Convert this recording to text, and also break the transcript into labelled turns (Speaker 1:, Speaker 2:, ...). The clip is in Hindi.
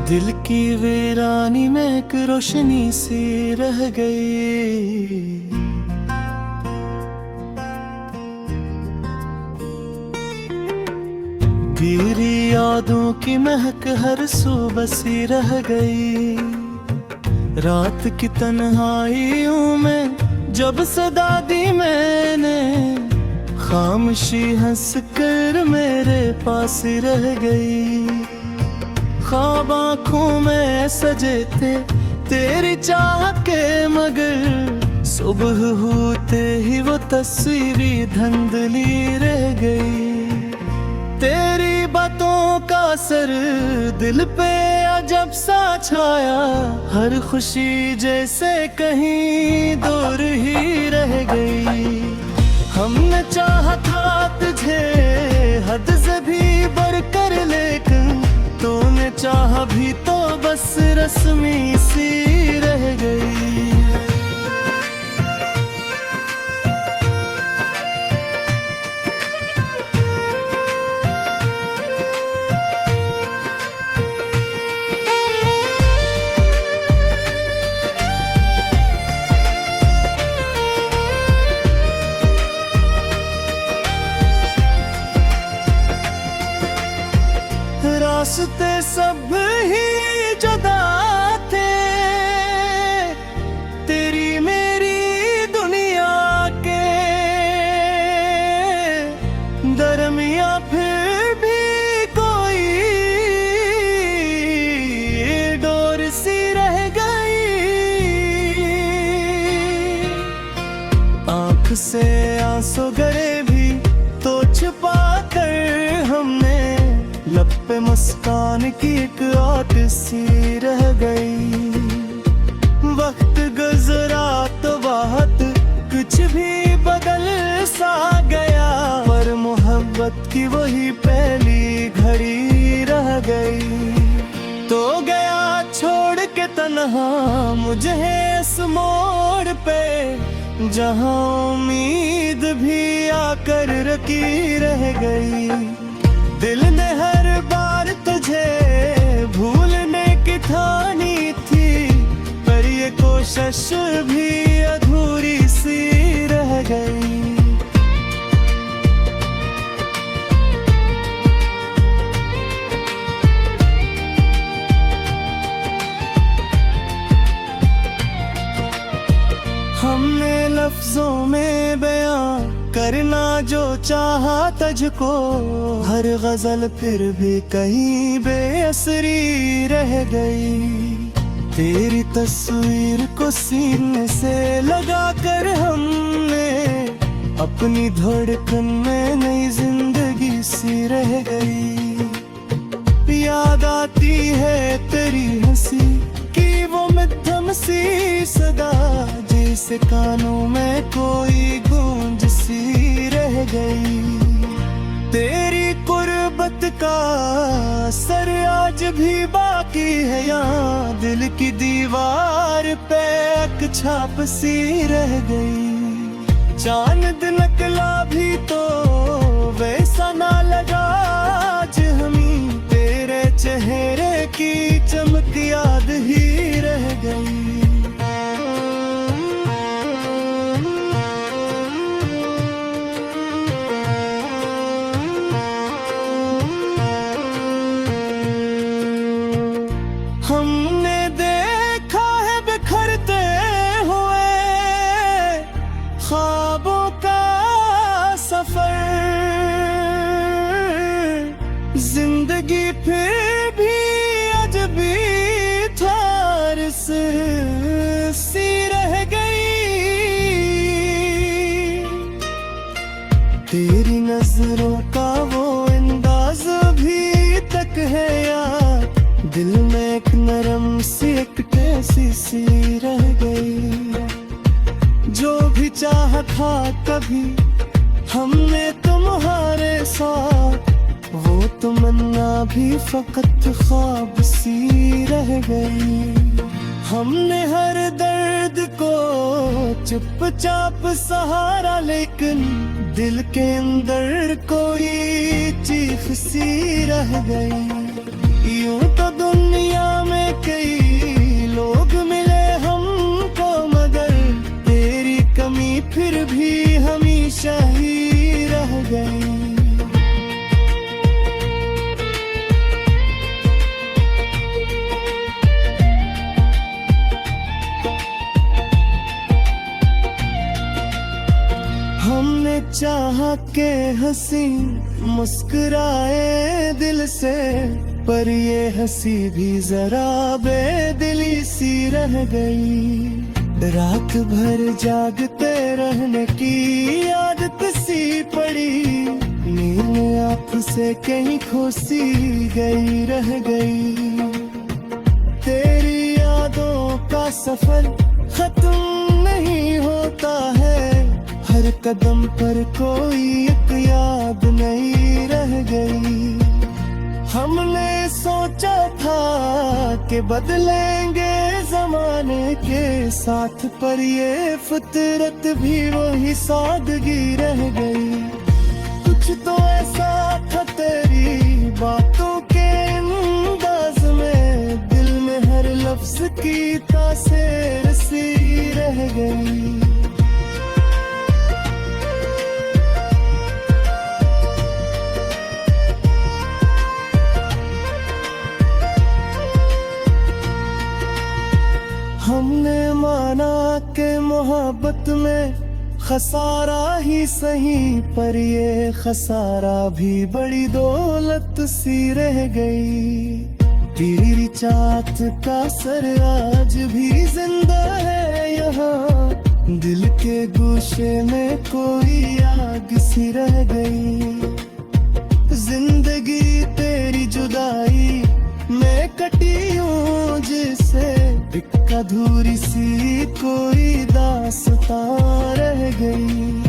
Speaker 1: दिल की वीरानी में एक रोशनी सी रह गई। गिरी यादों की महक हर सुबह सी रह गई। रात की तन्हाइयों में जब सदा दी मैंने, खामोशी हंस कर मेरे पास रह गई। ख्वाब आँखों में सजे थे तेरी चाह के, मगर सुबह होते ही वो तस्वीर धुंधली रह गई। तेरी बातों का असर दिल पे अजब सा छाया, हर खुशी जैसे कहीं दूर ही रह गई। हमने चाहा था तुझे हद से भी बढ़कर, लेकिन तूने चाहा भी तो बस रस्मी सी रह गई। रास्ते सब ही जुदा थे तेरी मेरी दुनिया के दरमिया, फिर भी कोई डोर सी रह गई। आँख से आंसू गए भी तो छुपा कर हमने, लब पे मुस्कान की एक आट सी रह गई। वक्त गुजरा तो बहुत कुछ भी बदल सा गया, पर मोहब्बत की वही पहली घड़ी रह गई। तो गया छोड़ के तन्हा मुझे इस मोड़ पे, जहां उम्मीद भी आकर रकी रह गई। दिल ने हर बार तुझे भूलने की ठानी थी, पर ये कोशिश भी अधूरी सी रह गई। हमने लफ्जों में बयां करना जो चाहा तुझको, हर गजल फिर भी कहीं बेअसरी रह गई। तेरी तस्वीर को सीने से लगा कर हमने, अपनी धड़कन में नई जिंदगी सी रह गई। याद आती है तेरी हंसी की वो मध्यम सी सदा, जैसे कानों में कोई गूंज सी रह गई। तेरी कुर्बत का असर आज भी बाकी है यहाँ, दिल की दीवार पे एक छाप सी रह गई। चांद निकला भी तो वैसा ना लगा आज हमें, तेरे चेहरे की चमक याद ही रह गई। हमने देखा है बिखरते हुए ख्वाबों का सफर, जिंदगी फिर भी अजबी थारस सी रह गई। तेरी नजरों का वो अंदाज भी तक है यार, दिल में एक नरम सी एक कैसी सी रह गई। जो भी चाहा था कभी हमने तुम्हारे साथ, वो तमन्ना भी फकत ख्वाब सी रह गई। हमने हर दर्द को चुपचाप सहारा, लेकिन दिल के अंदर कोई चीख सी रह गई। यूं तो दुनिया में कई लोग मिले हमको, मगर तेरी कमी फिर भी हमेशा ही रह गई। हमने चाहा के हंसी मुस्कुराए दिल से, पर ये हंसी भी जरा बेदिली सी रह गई। रात भर जागते रहने की आदत सी पड़ी, नींद आँख से कहीं खोसी गई रह गई। तेरी यादों का सफर खत्म नहीं होता है, हर कदम पर कोई एक याद नहीं रह गई। हमने सोचा था कि बदलेंगे जमाने के साथ, पर ये फितरत भी वही सादगी रह गई। कुछ तो ऐसा था तेरी बातों के अंदाज में, दिल में हर लफ्ज की तासीर सी रह गई। हमने माना कि मोहब्बत में खसारा ही सही, पर ये खसारा भी बड़ी दौलत सी रह गई। तेरी चाहत का सर आज भी जिंदा है यहाँ, दिल के गोशे में कोई आग सी रह गई। जिंदगी तेरी जुदाई मैं कटी हूँ जिसे, एक अधूरी सी कोई दास्तां रह गई।